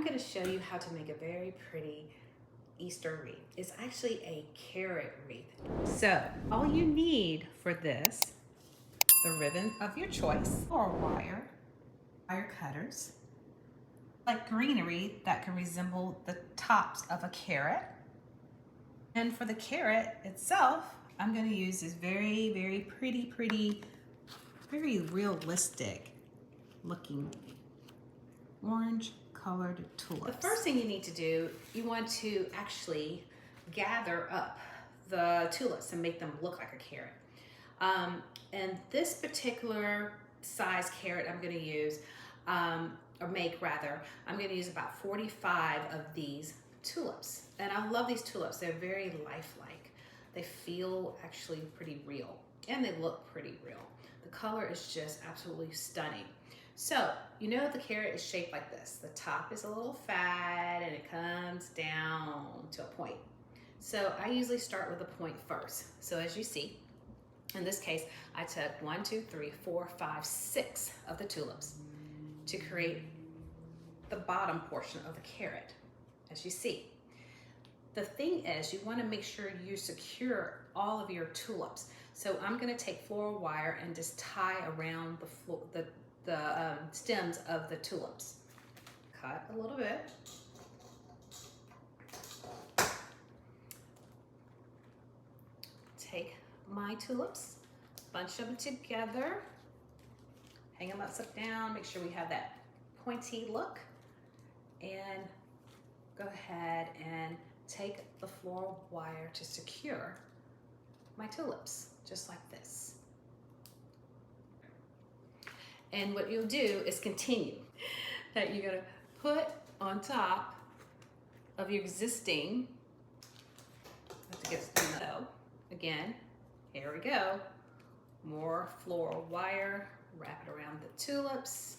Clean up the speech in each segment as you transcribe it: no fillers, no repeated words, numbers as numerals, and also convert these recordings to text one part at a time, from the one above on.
going to show you how to make a very pretty Easter wreath. It's actually a carrot wreath. So all you need for this, the ribbon of your choice, or wire cutters, like greenery that can resemble the tops of a carrot. And for the carrot itself, I'm going to use this very, very pretty, very realistic looking orange colored tulips. The first thing you need to do, you want to actually gather up the tulips and make them look like a carrot. And this particular size carrot I'm going to use, or make rather, I'm going to use about 45 of these tulips. And I love these tulips. They're very lifelike. They feel actually pretty real, and they look pretty real. The color is just absolutely stunning. So, you know the carrot is shaped like this. The top is a little fat and it comes down to a point. So I usually start with a point first. So as you see, in this case, I took 1, 2, 3, 4, 5, 6 of the tulips to create the bottom portion of the carrot, as you see. The thing is, you want to make sure you secure all of your tulips. So I'm going to take floral wire and just tie around the stems of the tulips. Cut a little bit. Take my tulips, bunch them together, hang them upside down, make sure we have that pointy look, and go ahead and take the floral wire to secure my tulips, just like this. And what you'll do is continue. That you're gonna put on top of your existing, to get so again, here we go. More floral wire, wrap it around the tulips.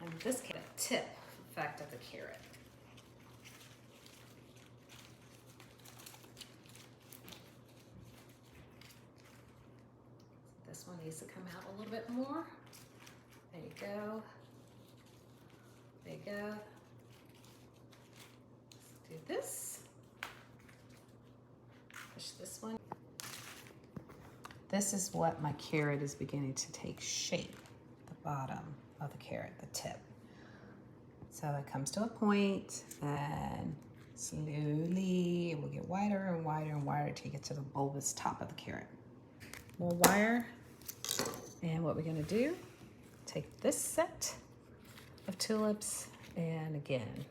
And this can tip effect of the carrot. This one needs to come out a little bit more. There you go. There you go. Let's do this. Push this one. This is what my carrot is beginning to take shape. The bottom of the carrot, the tip. So it comes to a point, and slowly it will get wider and wider and wider till you get to the bulbous top of the carrot. More wire. And what we're going to do, take this set of tulips, and again,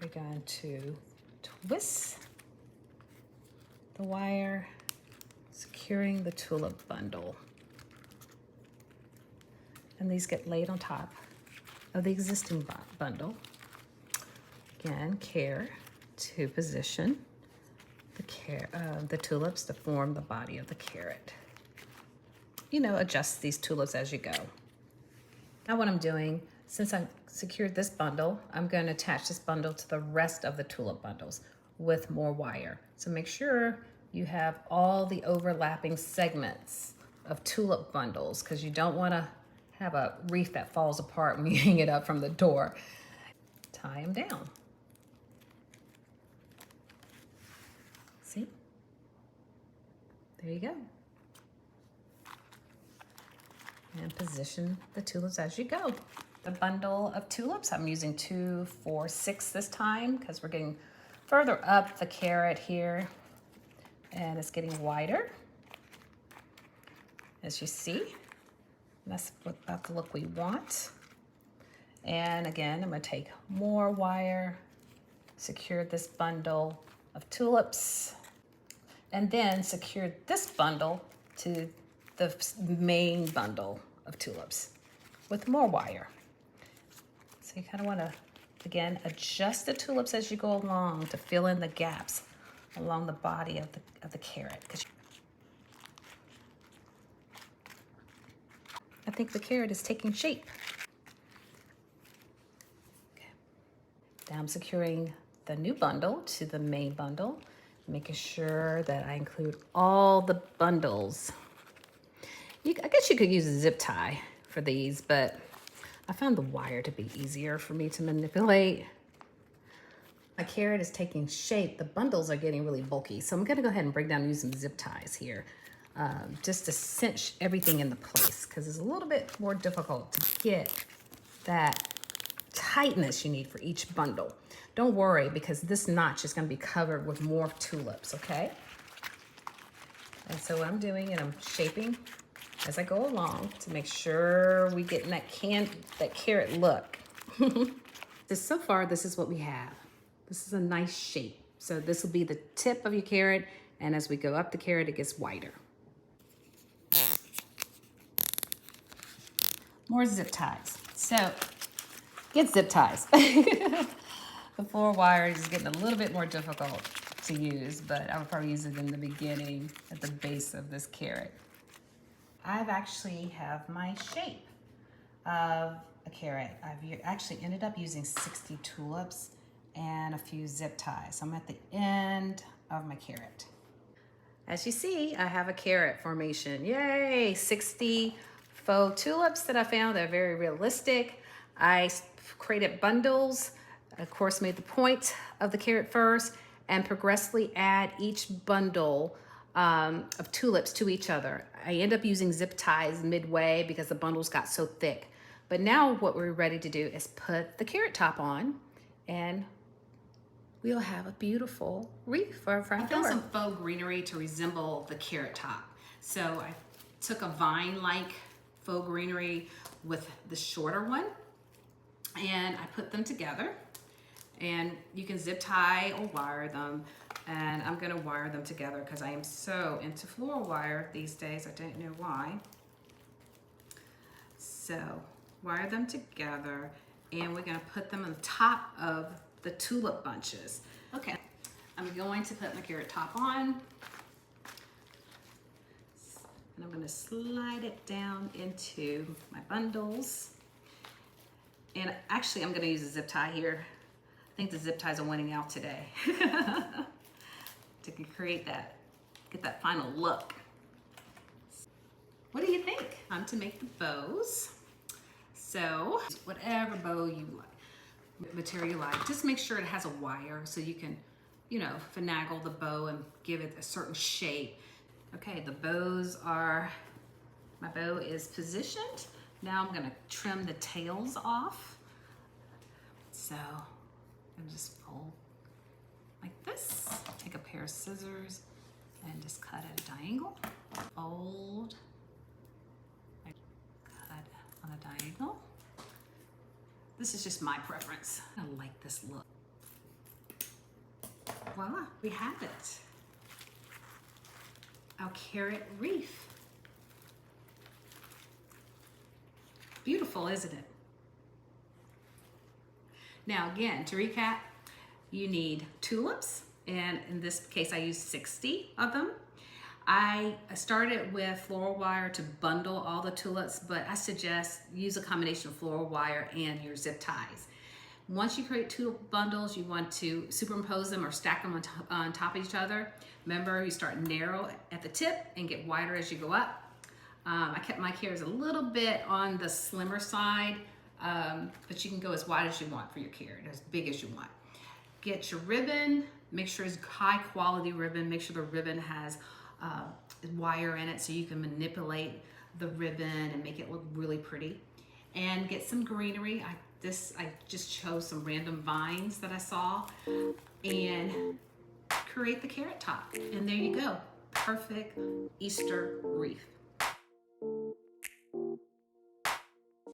we're going to twist the wire, securing the tulip bundle. And these get laid on top of the existing bundle. Again, care to position the tulips to form the body of the carrot. You know, adjust these tulips as you go. Now what I'm doing, since I secured this bundle, I'm going to attach this bundle to the rest of the tulip bundles with more wire. So make sure you have all the overlapping segments of tulip bundles, because you don't want to have a wreath that falls apart when you hang it up from the door. Tie them down. See? There you go. And position the tulips as you go. The bundle of tulips, I'm using 2, 4, 6 this time, because we're getting further up the carrot here, and it's getting wider, as you see. That's about the look we want. And again, I'm going to take more wire, secure this bundle of tulips, and then secure this bundle to the main bundle of tulips with more wire. So you kind of want to, again, adjust the tulips as you go along to fill in the gaps along the body of the carrot. I think the carrot is taking shape. Okay. Now I'm securing the new bundle to the main bundle, making sure that I include all the bundles. I guess you could use a zip tie for these, but I found the wire to be easier for me to manipulate. My carrot is taking shape. The bundles are getting really bulky, so I'm gonna go ahead and break down using zip ties here, just to cinch everything into place, because it's a little bit more difficult to get that tightness you need for each bundle. Don't worry, because this notch is gonna be covered with more tulips, okay? And so what I'm doing, and I'm shaping as I go along to make sure we get in that carrot look. So far, this is what we have. This is a nice shape. So this will be the tip of your carrot, and as we go up the carrot, it gets wider. More zip ties. So get zip ties. The floor wire is getting a little bit more difficult to use, but I would probably use it in the beginning at the base of this carrot. I've actually have my shape of a carrot. I've actually ended up using 60 tulips and a few zip ties. I'm at the end of my carrot. As you see, I have a carrot formation. Yay, 60 faux tulips that I found that are very realistic. I created bundles, of course made the point of the carrot first, and progressively add each bundle of tulips to each other. I end up using zip ties midway because the bundles got so thick. But now what we're ready to do is put the carrot top on, and we'll have a beautiful wreath for our front door. I found some faux greenery to resemble the carrot top. So I took a vine-like faux greenery with the shorter one, and I put them together. And you can zip tie or wire them. And I'm gonna wire them together because I am so into floral wire these days. I don't know why. So wire them together, and we're gonna put them on top of the tulip bunches. Okay, I'm going to put my carrot top on. And I'm gonna slide it down into my bundles. And actually I'm gonna use a zip tie here. I think the zip ties are winning out today. To create that, get that final look. What do you think? Time to make the bows. So whatever bow you like, material you like, just make sure it has a wire so you can, you know, finagle the bow and give it a certain shape. Okay, the bows are, my bow is positioned. Now I'm gonna trim the tails off. So I'm just fold like this. Take a pair of scissors and just cut at a diagonal. Fold, cut on a diagonal. This is just my preference. I like this look. Voila, we have it. Our carrot wreath. Beautiful, isn't it? Now again, to recap, you need tulips, and in this case I used 60 of them. I started with floral wire to bundle all the tulips, but I suggest use a combination of floral wire and your zip ties. Once you create tulip bundles, you want to superimpose them or stack them on top of each other. Remember, you start narrow at the tip and get wider as you go up. I kept my carrots a little bit on the slimmer side, but you can go as wide as you want for your carrot, as big as you want. Get your ribbon, make sure it's high quality ribbon, make sure the ribbon has wire in it so you can manipulate the ribbon and make it look really pretty. And get some greenery. I just chose some random vines that I saw and create the carrot top. And there you go, perfect Easter wreath.